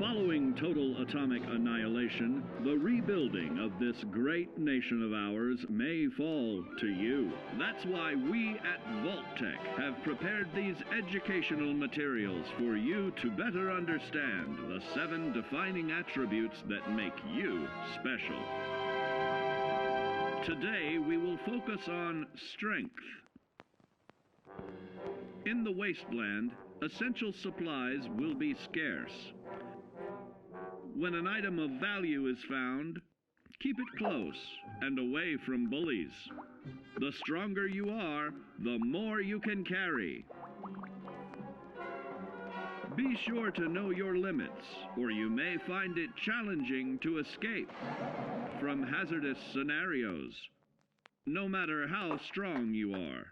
Following total atomic annihilation, the rebuilding of this great nation of ours may fall to you. That's why we at Vault-Tec have prepared these educational materials for you to better understand the 7 defining attributes that make you special. Today we will focus on strength. In the wasteland, essential supplies will be scarce. When an item of value is found, keep it close and away from bullies. The stronger you are, the more you can carry. Be sure to know your limits, or you may find it challenging to escape from hazardous scenarios, no matter how strong you are.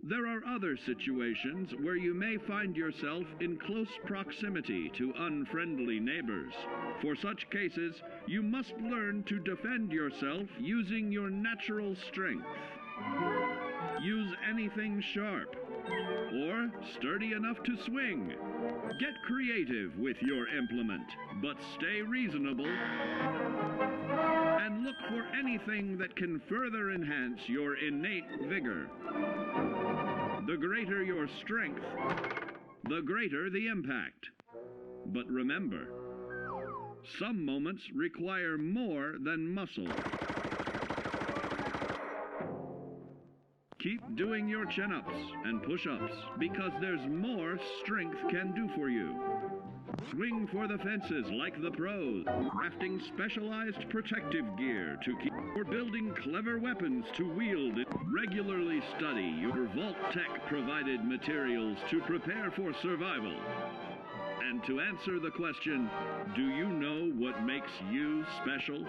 There are other situations where you may find yourself in close proximity to unfriendly neighbors. For such cases, you must learn to defend yourself using your natural strength. Use anything sharp or sturdy enough to swing. Get creative with your implement, but stay reasonable. And look for anything that can further enhance your innate vigor. The greater your strength, the greater the impact. But remember, some moments require more than muscle. Keep doing your chin-ups and push-ups, because there's more strength can do for you. Swing for the fences like the pros, crafting specialized protective gear to keep, or building clever weapons to wield. Regularly study your Vault-Tec provided materials to prepare for survival. And to answer the question, do you know what makes you special?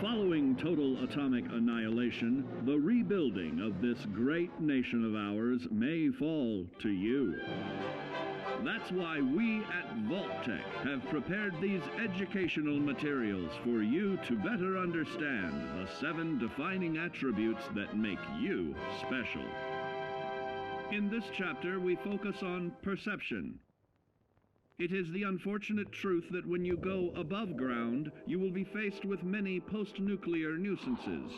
Following total atomic annihilation, the rebuilding of this great nation of ours may fall to you. That's why we at Vault-Tec have prepared these educational materials for you to better understand the 7 defining attributes that make you special. In this chapter, we focus on perception. It is the unfortunate truth that when you go above ground, you will be faced with many post-nuclear nuisances.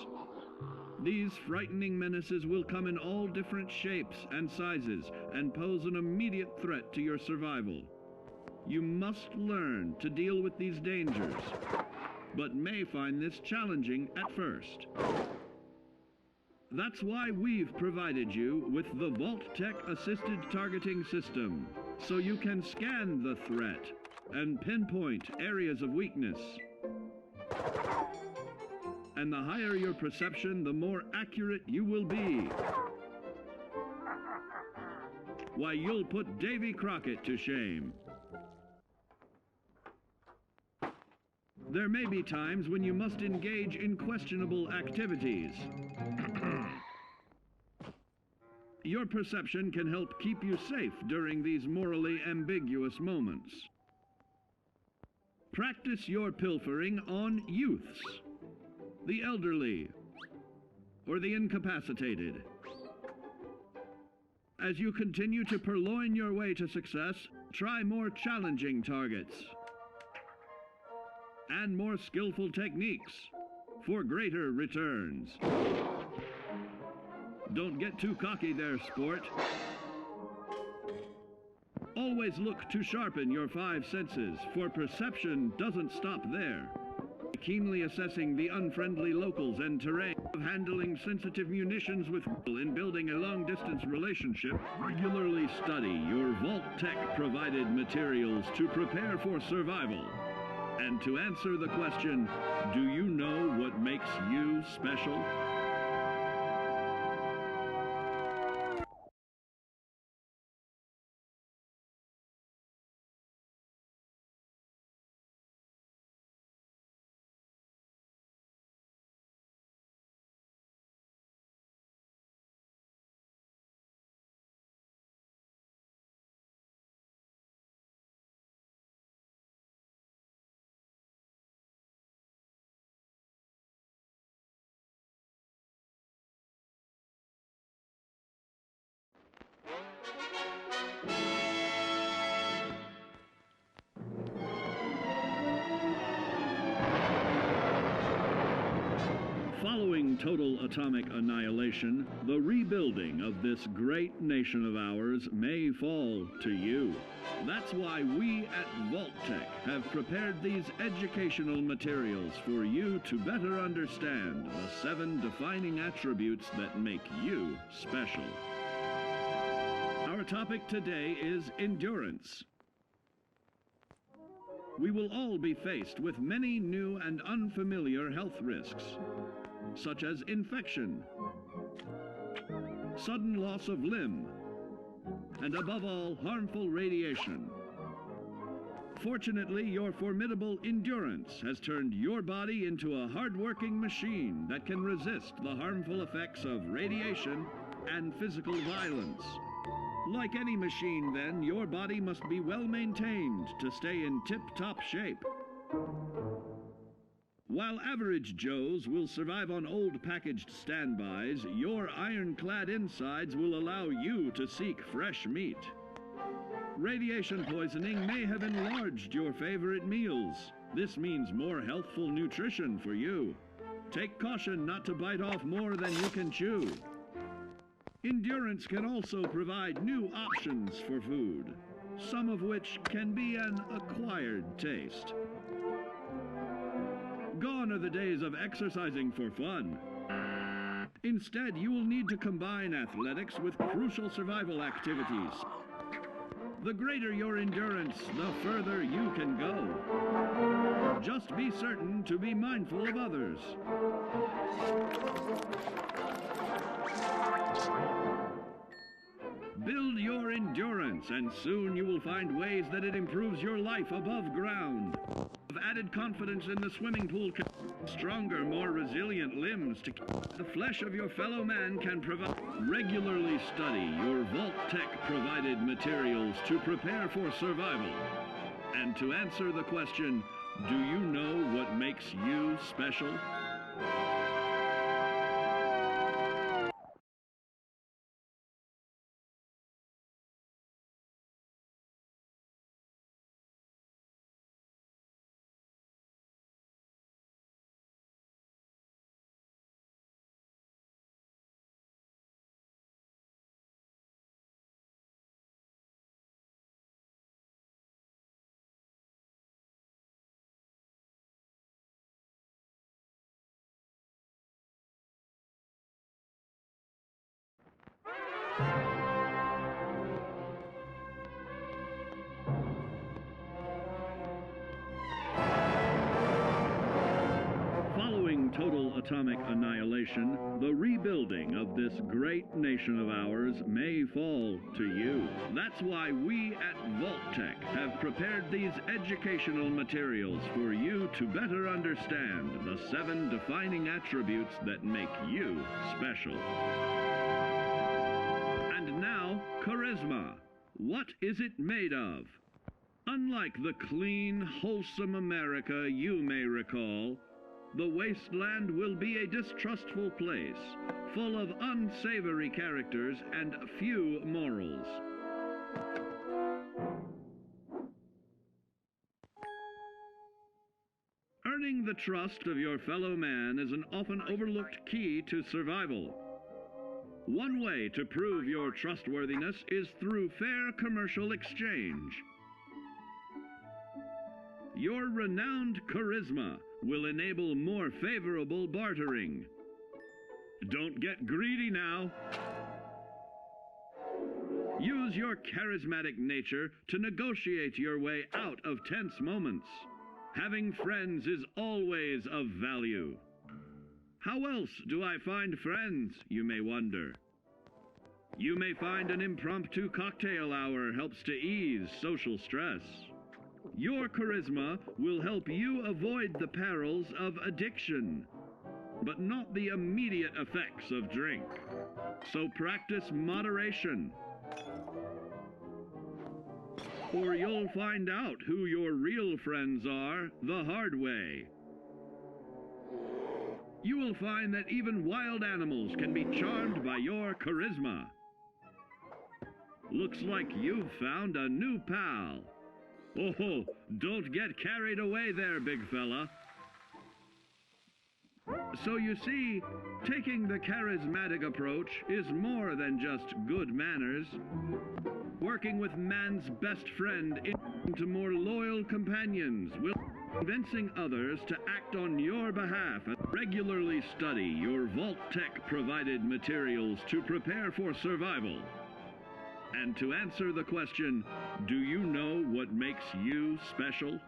These frightening menaces will come in all different shapes and sizes and pose an immediate threat to your survival. You must learn to deal with these dangers, but may find this challenging at first. That's why we've provided you with the Vault-Tec Assisted Targeting System, so you can scan the threat and pinpoint areas of weakness. And the higher your perception, the more accurate you will be. Why, you'll put Davy Crockett to shame. There may be times when you must engage in questionable activities. Your perception can help keep you safe during these morally ambiguous moments. Practice your pilfering on youths, the elderly, or the incapacitated. As you continue to purloin your way to success, try more challenging targets and more skillful techniques for greater returns. Don't get too cocky there, sport. Always look to sharpen your 5 senses, for perception doesn't stop there. Keenly assessing the unfriendly locals and terrain, of handling sensitive munitions with in building a long-distance relationship. Regularly study your Vault-Tec provided materials to prepare for survival. And to answer the question, do you know what makes you special? Following total atomic annihilation, the rebuilding of this great nation of ours may fall to you. That's why we at Vault-Tec have prepared these educational materials for you to better understand the 7 defining attributes that make you special. Our topic today is endurance. We will all be faced with many new and unfamiliar health risks, such as infection, sudden loss of limb, and above all, harmful radiation. Fortunately, your formidable endurance has turned your body into a hard-working machine that can resist the harmful effects of radiation and physical violence. Like any machine, then, your body must be well maintained to stay in tip-top shape. While average Joes will survive on old packaged standbys, your ironclad insides will allow you to seek fresh meat. Radiation poisoning may have enlarged your favorite meals. This means more healthful nutrition for you. Take caution not to bite off more than you can chew. Endurance can also provide new options for food, some of which can be an acquired taste. Gone are the days of exercising for fun. Instead, you will need to combine athletics with crucial survival activities. The greater your endurance, the further you can go. Just be certain to be mindful of others. Build your endurance, and soon you will find ways that it improves your life above ground. Added confidence in the swimming pool, stronger, more resilient limbs to the flesh of your fellow man can provide. Regularly study your Vault-Tec provided materials to prepare for survival. And to answer the question, do you know what makes you special? Following total atomic annihilation, the rebuilding of this great nation of ours may fall to you. That's why we at Vault-Tec have prepared these educational materials for you to better understand the 7 defining attributes that make you special. And now, charisma. What is it made of? Unlike the clean, wholesome America you may recall, the wasteland will be a distrustful place, full of unsavory characters and few morals. Earning the trust of your fellow man is an often overlooked key to survival. One way to prove your trustworthiness is through fair commercial exchange. Your renowned charisma will enable more favorable bartering. Don't get greedy now. Use your charismatic nature to negotiate your way out of tense moments. Having friends is always of value. How else do I find friends, you may wonder? You may find an impromptu cocktail hour helps to ease social stress. Your charisma will help you avoid the perils of addiction, but not the immediate effects of drink. So practice moderation, or you'll find out who your real friends are the hard way. You will find that even wild animals can be charmed by your charisma. Looks like you've found a new pal. Oh, don't get carried away there, big fella. So you see, taking the charismatic approach is more than just good manners. Working with man's best friend into more loyal companions will convincing others to act on your behalf. Regularly study your Vault-Tec provided materials to prepare for survival. And to answer the question, do you know what makes you special?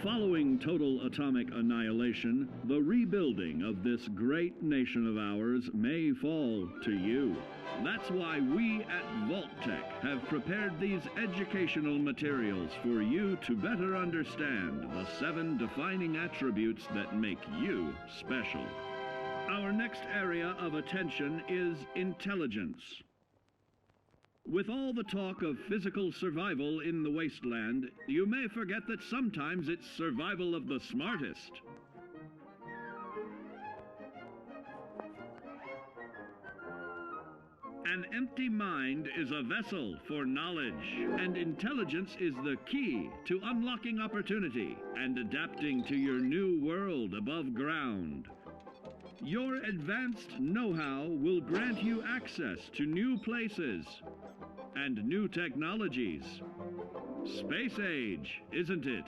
Following total atomic annihilation, the rebuilding of this great nation of ours may fall to you. That's why we at Vault-Tec have prepared these educational materials for you to better understand the 7 defining attributes that make you special. Our next area of attention is intelligence. With all the talk of physical survival in the wasteland, you may forget that sometimes it's survival of the smartest. An empty mind is a vessel for knowledge, and intelligence is the key to unlocking opportunity and adapting to your new world above ground. Your advanced know-how will grant you access to new places and new technologies. Space age, isn't it?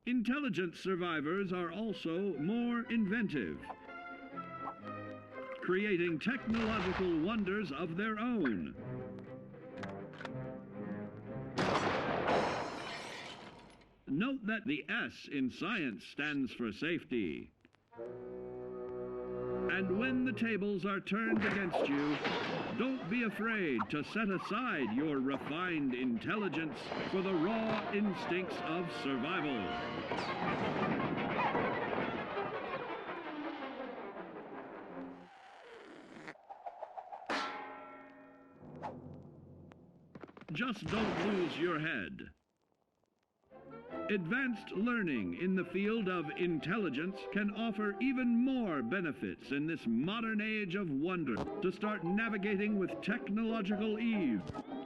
Intelligent survivors are also more inventive, creating technological wonders of their own. Note that the S in science stands for safety. And when the tables are turned against you, don't be afraid to set aside your refined intelligence for the raw instincts of survival. Just don't lose your head. Advanced learning in the field of intelligence can offer even more benefits in this modern age of wonder. To start navigating with technological ease,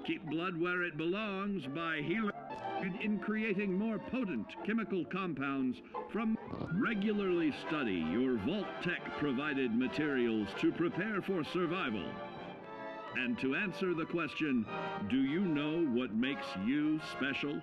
keep blood where it belongs by healing in creating more potent chemical compounds from. Regularly study your Vault-Tec provided materials to prepare for survival. And to answer the question, do you know what makes you special?